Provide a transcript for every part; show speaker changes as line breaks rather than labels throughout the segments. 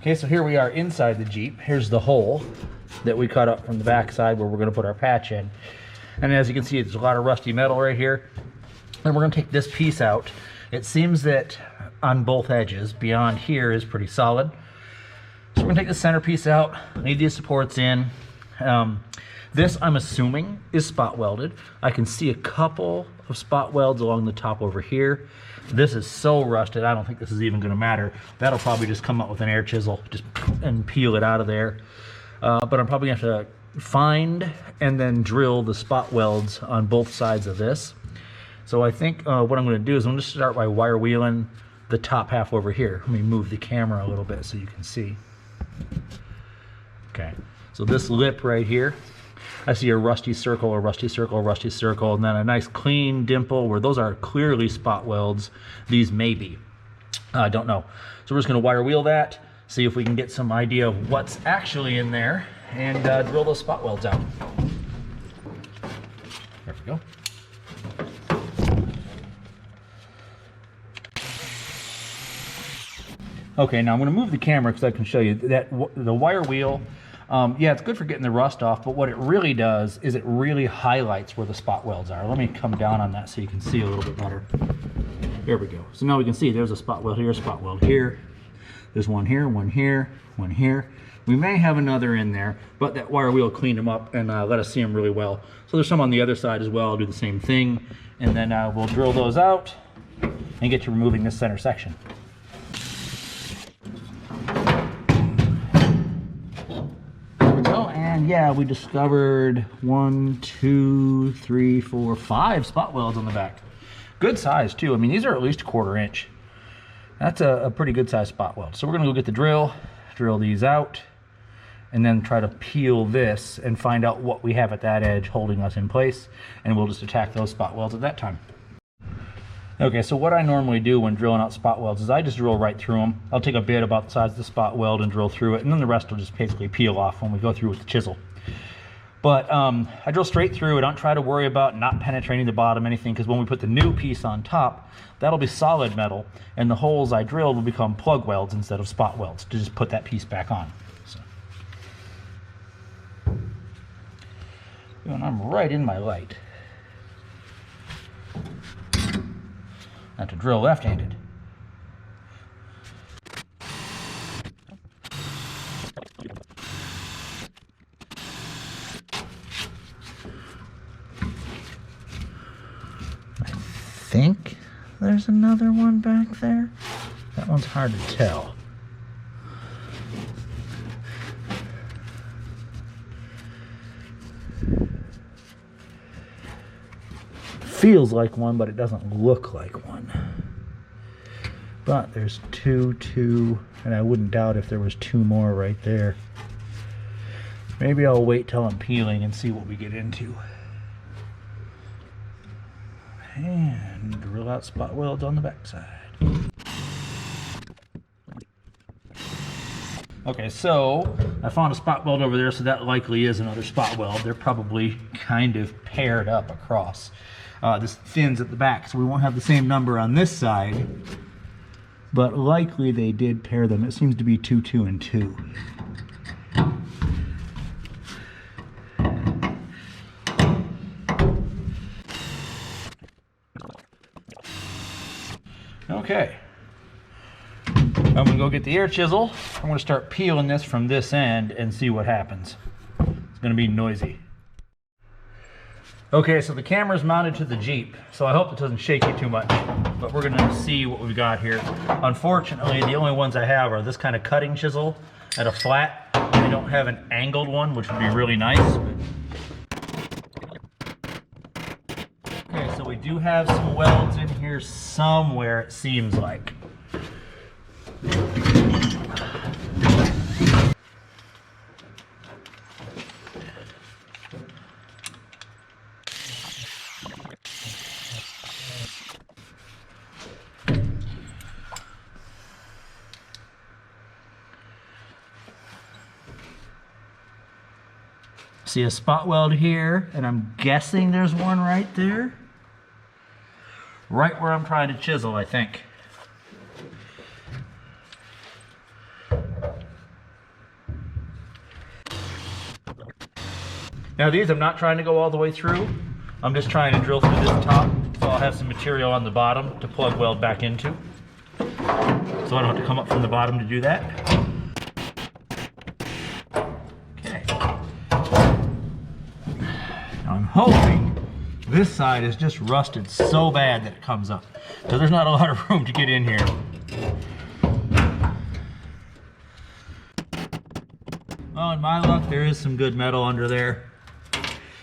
Okay, so here we are inside the Jeep. Here's the hole that we cut up from the back side where we're going to put our patch in. And as you can see, there's a lot of rusty metal right here. And we're going to take this piece out. It seems that on both edges, beyond here is pretty solid. So we're going to take the center piece out, leave these supports in. This, I'm assuming, is spot welded. I can see a couple of spot welds along the top over here. This is so rusted, I don't think this is even going to matter. That'll probably just come out with an air chisel and peel it out of there. But I'm probably going to have to find and then drill the spot welds on both sides of this. So I think what I'm going to do is I'm going to start by wire wheeling the top half over here. Let me move the camera a little bit so you can see. Okay, so this lip right here, I see a rusty circle, a rusty circle, a rusty circle, and then a nice clean dimple where those are clearly spot welds. These may be. I don't know. So we're just going to wire wheel that, see if we can get some idea of what's actually in there, and drill those spot welds out. There we go. Okay, now I'm going to move the camera because I can show you that the wire wheel, yeah, it's good for getting the rust off, but what it really does is it really highlights where the spot welds are. Let me come down on that so you can see a little bit better. There we go. So now we can see there's a spot weld here, a spot weld here. There's one here, one here, one here. We may have another in there, but that wire wheel cleaned them up and let us see them really well. So there's some on the other side as well. I'll do the same thing, and then we'll drill those out and get to removing this center section. And yeah, we discovered 1, 2, 3, 4, 5 spot welds on the back. Good size too. I mean, these are at least 1/4 inch. That's a pretty good size spot weld. So we're gonna go get the drill these out, and then try to peel this and find out what we have at that edge holding us in place, and we'll just attack those spot welds at that time. Okay, so what I normally do when drilling out spot welds is I just drill right through them. I'll take a bit about the size of the spot weld and drill through it, and then the rest will just basically peel off when we go through with the chisel. But I drill straight through. I don't try to worry about not penetrating the bottom, anything, because when we put the new piece on top, that'll be solid metal, and the holes I drilled will become plug welds instead of spot welds to just put that piece back on. So. And I'm right in my light. Not to drill left-handed. I think there's another one back there. That one's hard to tell. Feels like one, but it doesn't look like one. But there's two, and I wouldn't doubt if there was 2 more right there. Maybe I'll wait till I'm peeling and see what we get into. And drill out spot welds on the backside. Okay, so I found a spot weld over there, so that likely is another spot weld. They're probably kind of paired up across. This thins at the back, so we won't have the same number on this side, but likely they did pair them. It seems to be 2, 2, and 2. Okay, I'm gonna go get the air chisel. I'm gonna start peeling this from this end and see what happens. It's gonna be noisy. Okay, so the camera's mounted to the Jeep, so I hope it doesn't shake you too much, but we're gonna see what we've got here. Unfortunately, the only ones I have are this kind of cutting chisel at a flat. I don't have an angled one, which would be really nice. Okay, so we do have some welds in here somewhere, it seems like. See a spot weld here, and I'm guessing there's one right there. Right where I'm trying to chisel, I think. Now these I'm not trying to go all the way through. I'm just trying to drill through this top, so I'll have some material on the bottom to plug weld back into. So I don't have to come up from the bottom to do that. Okay. Now I'm hoping this side is just rusted so bad that it comes up. So there's not a lot of room to get in here. Oh, in my luck, there is some good metal under there.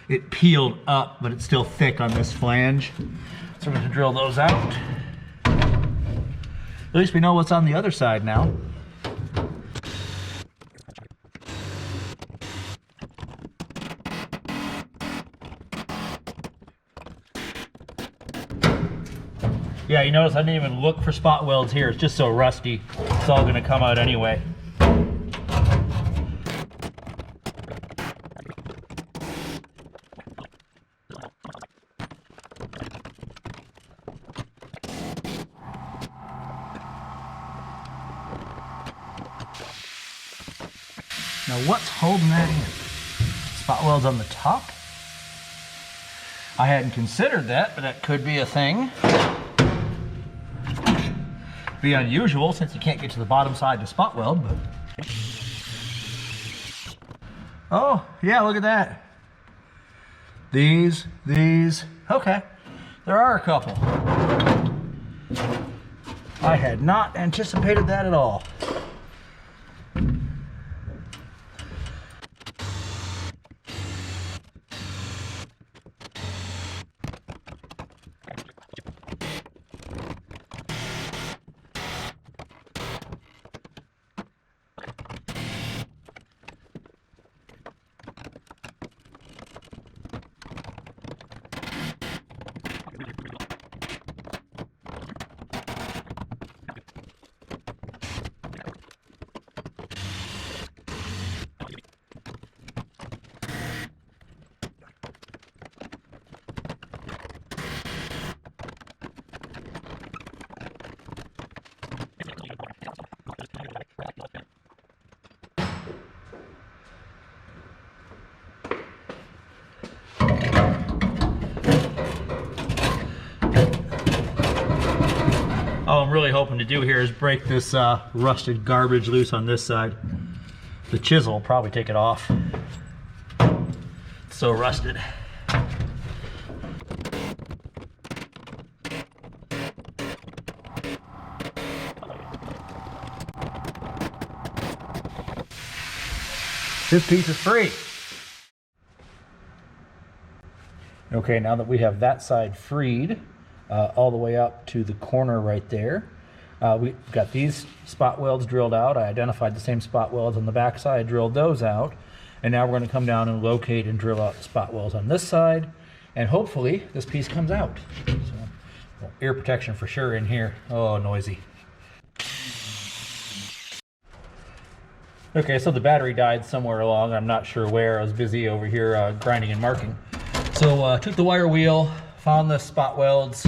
It peeled up, but it's still thick on this flange. So we're going to drill those out. At least we know what's on the other side now. Yeah, you notice I didn't even look for spot welds here. It's just so rusty. It's all going to come out anyway. Now what's holding that in? Spot welds on the top? I hadn't considered that, but that could be a thing. Be unusual since you can't get to the bottom side to spot weld, but... Oh, yeah, look at that. These, okay. There are a couple. I had not anticipated that at all. All I'm really hoping to do here is break this rusted garbage loose on this side. The chisel will probably take it off. It's so rusted. This piece is free. Okay, now that we have that side freed, all the way up to the corner right there, we've got these spot welds drilled out. I identified the same spot welds on the back side, drilled those out, and now we're going to come down and locate and drill out the spot welds on this side, and hopefully this piece comes out. So, well, ear protection for sure in here. Oh, noisy. Okay, so the battery died somewhere along. I'm not sure where. I was busy over here grinding and marking. So took the wire wheel, found the spot welds,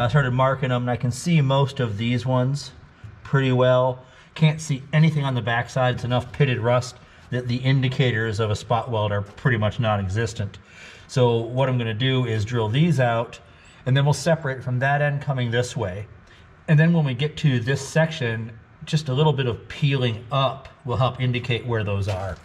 started marking them, and I can see most of these ones pretty well. Can't see anything on the backside. It's enough pitted rust that the indicators of a spot weld are pretty much non-existent. So what I'm going to do is drill these out, and then we'll separate from that end coming this way. And then when we get to this section, just a little bit of peeling up will help indicate where those are.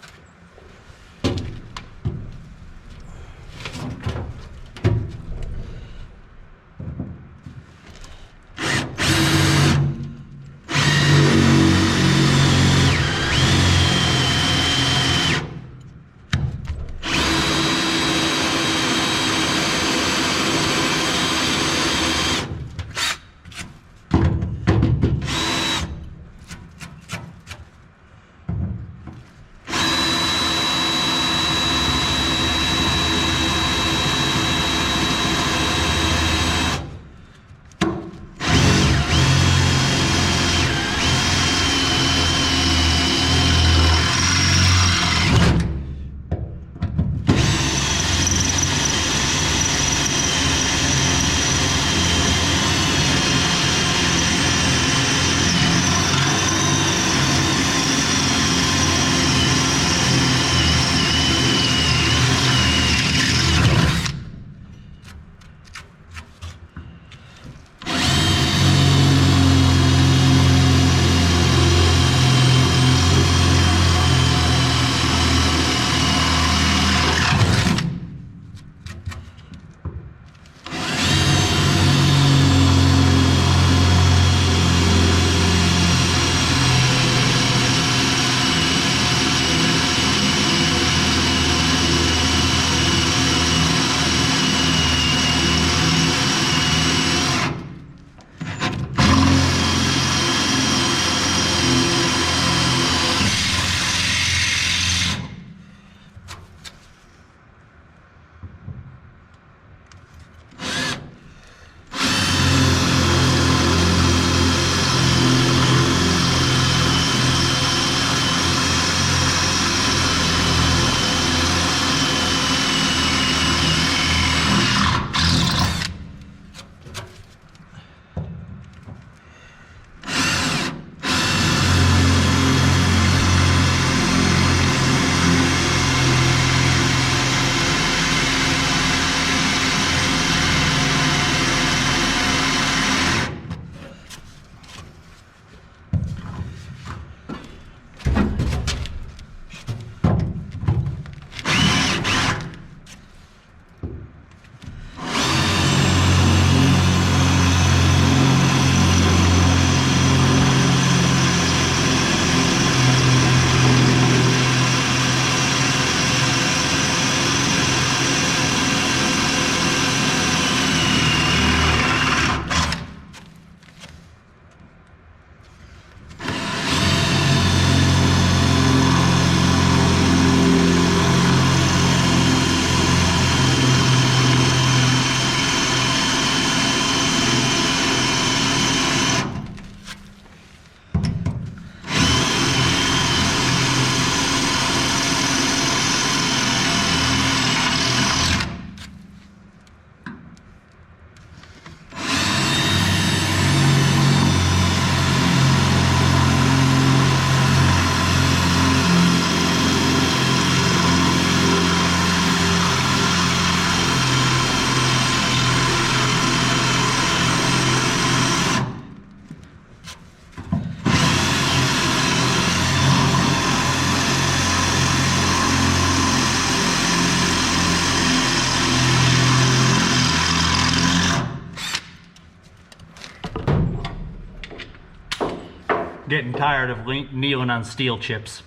getting tired of kneeling on steel chips.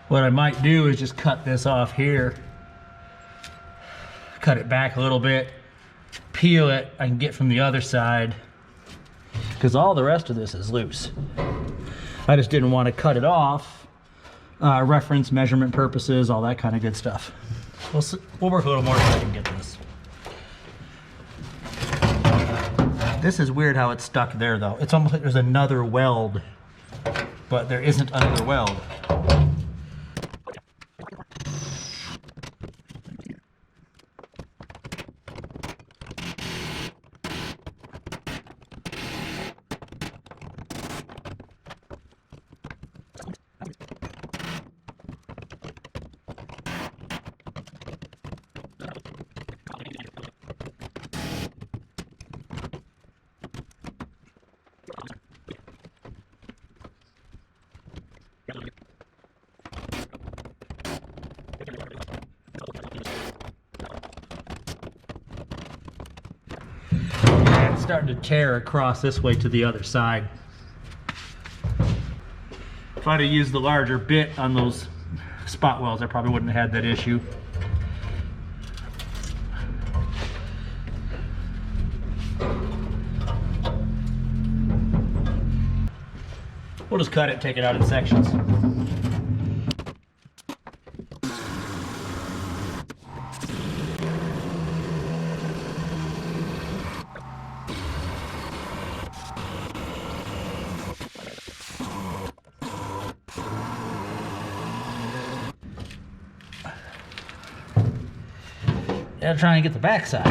What I might do is just cut this off here, cut it back a little bit, peel it, I can get from the other side, because all the rest of this is loose. I just didn't want to cut it off, reference, measurement purposes, all that kind of good stuff. We'll work a little more so I can get this. This is weird how it's stuck there though. It's almost like there's another weld, but there isn't another weld. It's starting to tear across this way to the other side. If I'd have used the larger bit on those spot welds, I probably wouldn't have had that issue. We'll just cut it and take it out in sections. Now try and get the back side.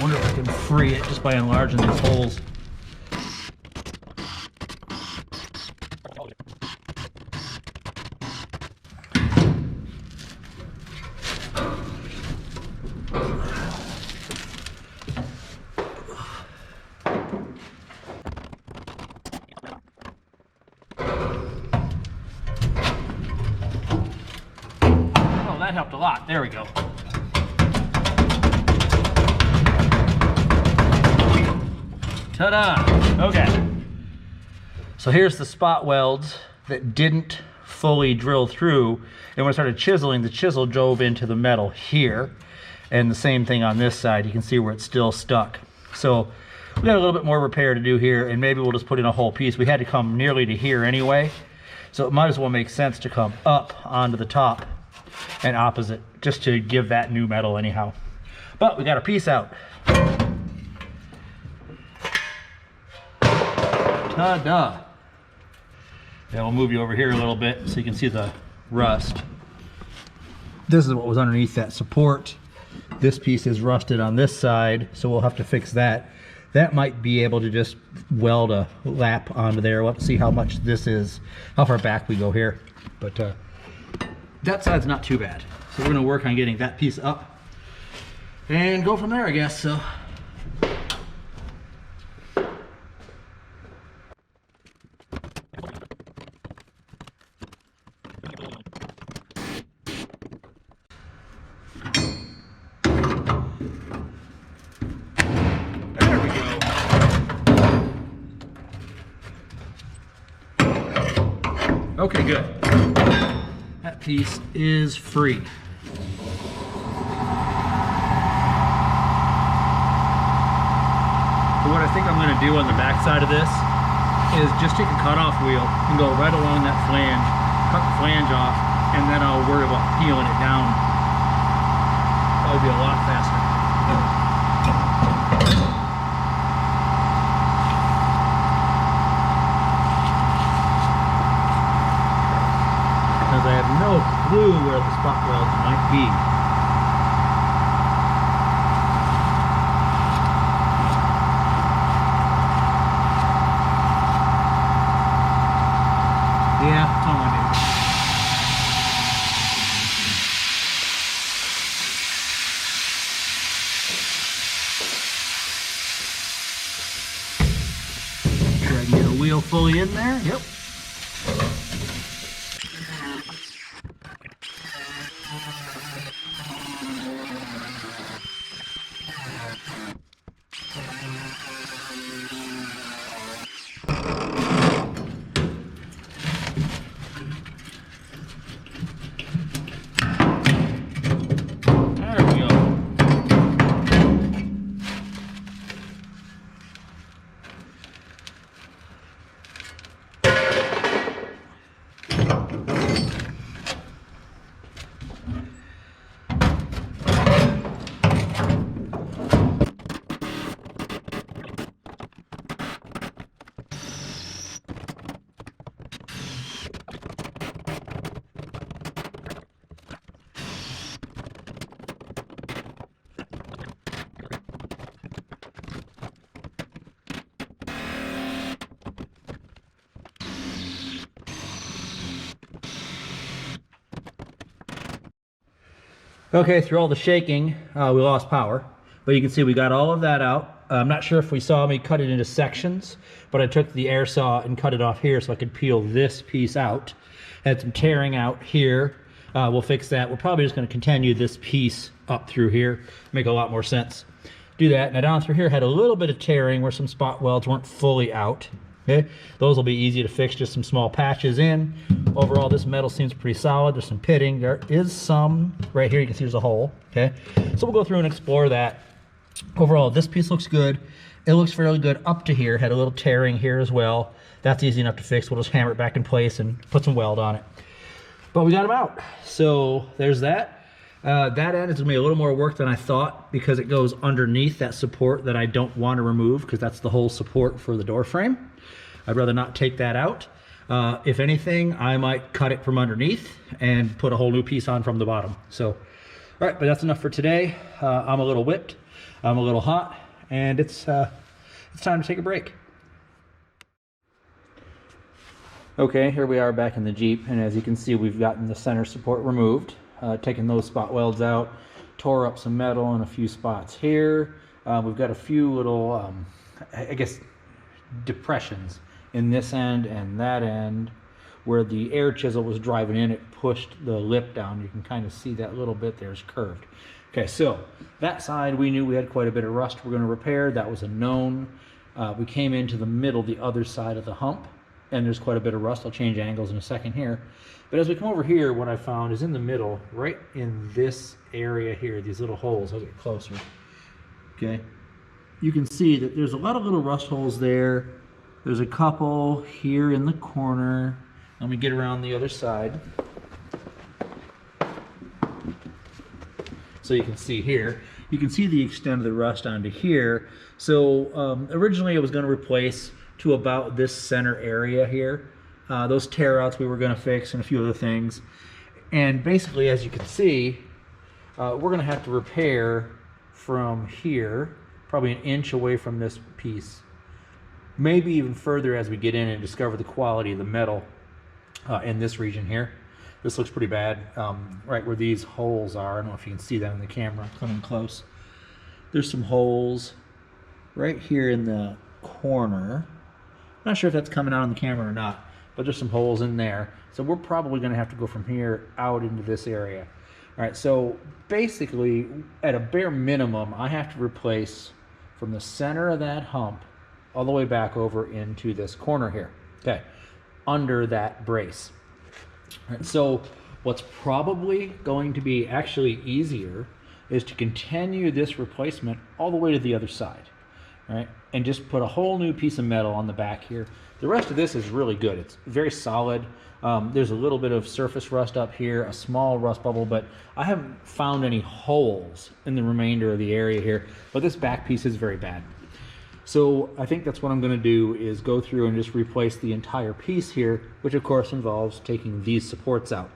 Wonder if I can free it just by enlarging these holes. Oh, that helped a lot. There we go. Ta-da! Okay. So here's the spot welds that didn't fully drill through, and when I started chiseling, the chisel drove into the metal here, and the same thing on this side. You can see where it's still stuck. So we got a little bit more repair to do here, and maybe we'll just put in a whole piece. We had to come nearly to here anyway, so it might as well make sense to come up onto the top and opposite, just to give that new metal anyhow. But we got a piece out. Ta-da! Yeah, we'll move you over here a little bit so you can see the rust. This is what was underneath that support. This piece is rusted on this side, so we'll have to fix that. That might be able to just weld a lap onto there. We'll have to see how much this is, how far back we go here. But that side's not too bad. So we're gonna work on getting that piece up and go from there, I guess. So. Okay, good. That piece is free. So what I think I'm going to do on the back side of this is just take a cutoff wheel and go right along that flange, cut the flange off, and then I'll worry about peeling it down. That would be a lot faster. is I have no clue where the spot welds might be. Yeah, that's all I do. Try to get a wheel fully in there. Yep. Okay, through all the shaking, we lost power, but you can see we got all of that out. I'm not sure if we saw me cut it into sections, but I took the air saw and cut it off here so I could peel this piece out. Had some tearing out here. We'll fix that. We're probably just going to continue this piece up through here, make a lot more sense. Do that. Now down through here had a little bit of tearing where some spot welds weren't fully out. Okay, those will be easy to fix, just some small patches in. Overall, this metal seems pretty solid. There's some pitting. There is some right here. You can see there's a hole. Okay, so we'll go through and explore that. Overall, this piece looks good. It looks fairly good up to here. Had a little tearing here as well. That's easy enough to fix. We'll just hammer it back in place and put some weld on it. But we got them out. So there's that. That end is gonna be a little more work than I thought because it goes underneath that support that I don't want to remove because that's the whole support for the door frame. I'd rather not take that out. If anything, I might cut it from underneath and put a whole new piece on from the bottom. So, all right, but that's enough for today. I'm a little whipped, I'm a little hot, and it's time to take a break. Okay, here we are back in the Jeep, and as you can see, we've gotten the center support removed, taken those spot welds out, tore up some metal in a few spots here. We've got a few little, I guess, depressions in this end and that end where the air chisel was driving in. It pushed the lip down. You can kind of see that little bit there is curved. Okay, so that side we knew we had quite a bit of rust we're going to repair. That was a known. We came into the middle, the other side of the hump, and there's quite a bit of rust. I'll change angles in a second here. But as we come over here, what I found is in the middle, right in this area here, these little holes. I'll get closer. Okay, you can see that there's a lot of little rust holes there. There's a couple here in the corner. Let me get around the other side. So you can see here, you can see the extent of the rust onto here. So originally it was going to replace to about this center area here. Those tear outs we were going to fix and a few other things. And basically, as you can see, we're going to have to repair from here, probably an inch away from this piece. Maybe even further as we get in and discover the quality of the metal in this region here. This looks pretty bad, right where these holes are. I don't know if you can see that in the camera, coming close. There's some holes right here in the corner. Not sure if that's coming out on the camera or not, but there's some holes in there. So we're probably gonna have to go from here out into this area. All right, so basically, at a bare minimum, I have to replace from the center of that hump all the way back over into this corner here, okay, under that brace. All right, so what's probably going to be actually easier is to continue this replacement all the way to the other side, right, and just put a whole new piece of metal on the back here. The rest of this is really good. It's very solid. There's a little bit of surface rust up here, a small rust bubble, but I haven't found any holes in the remainder of the area here, but this back piece is very bad. So I think that's what I'm going to do is go through and just replace the entire piece here, which of course involves taking these supports out.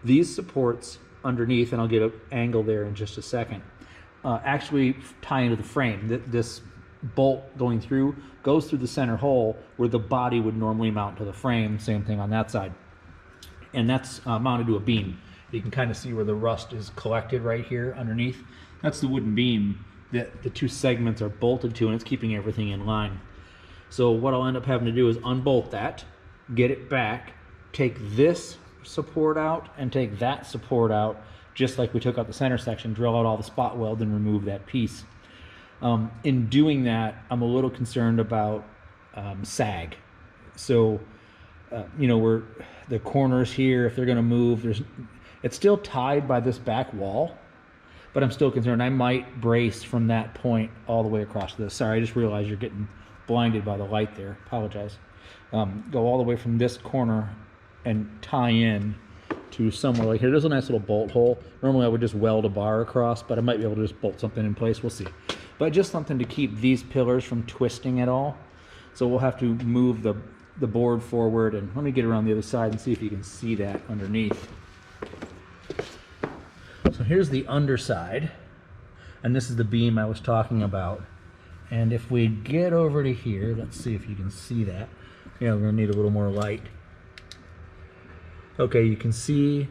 These supports underneath, and I'll get an angle there in just a second, actually tie into the frame. This bolt going through goes through the center hole where the body would normally mount to the frame. Same thing on that side. And that's mounted to a beam. You can kind of see where the rust is collected right here underneath. That's the wooden beam that the two segments are bolted to, and it's keeping everything in line. So what I'll end up having to do is unbolt that, get it back, take this support out and take that support out, just like we took out the center section, drill out all the spot weld and remove that piece. In doing that, I'm a little concerned about sag. So, you know, where the corners here, if they're gonna move, it's still tied by this back wall, but I'm still concerned. I might brace from that point all the way across this. Sorry, I just realized you're getting blinded by the light there. Apologize. Go all the way from this corner and tie in to somewhere like here. There's a nice little bolt hole. Normally I would just weld a bar across, but I might be able to just bolt something in place. We'll see. But just something to keep these pillars from twisting at all. So we'll have to move the board forward, and let me get around the other side and see if you can see that underneath. So here's the underside, and this is the beam I was talking about. And if we get over to here, let's see if you can see that. Yeah, we're gonna need a little more light. Okay, you can see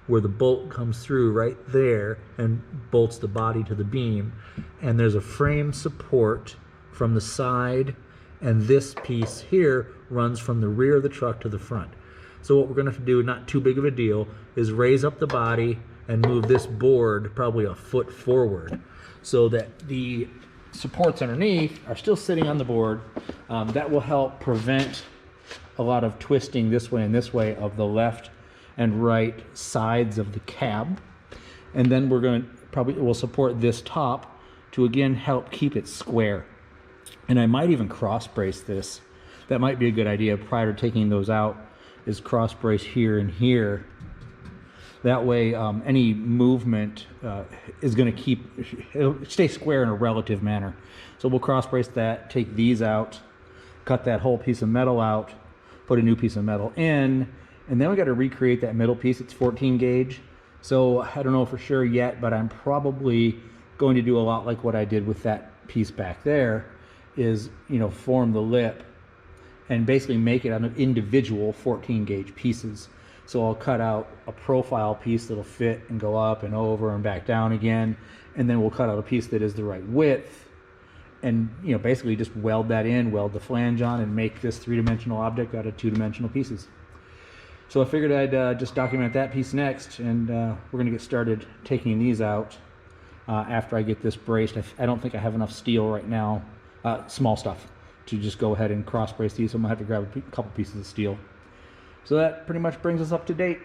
where the bolt comes through right there and bolts the body to the beam. And there's a frame support from the side, and this piece here runs from the rear of the truck to the front. So what we're gonna have to do, not too big of a deal, is raise up the body and move this board probably a foot forward so that the supports underneath are still sitting on the board. That will help prevent a lot of twisting this way and this way of the left and right sides of the cab. And then we're going to we'll support this top to again help keep it square. And I might even cross brace this. That might be a good idea prior to taking those out, is cross brace here and here. That way any movement is going to it'll stay square in a relative manner. So we'll cross brace that, take these out, cut that whole piece of metal out, put a new piece of metal in, and then we got to recreate that middle piece. It's 14 gauge. So I don't know for sure yet, but I'm probably going to do a lot like what I did with that piece back there, is, you know, form the lip and basically make it out of individual 14 gauge pieces. So I'll cut out a profile piece that'll fit and go up and over and back down again, and then we'll cut out a piece that is the right width, and, you know, basically just weld that in, weld the flange on, and make this three-dimensional object out of two-dimensional pieces. So I figured I'd just document that piece next, and we're going to get started taking these out after I get this braced. I don't think I have enough steel right now, small stuff, to just go ahead and cross brace these, so I'm going to have to grab a couple pieces of steel. So that pretty much brings us up to date.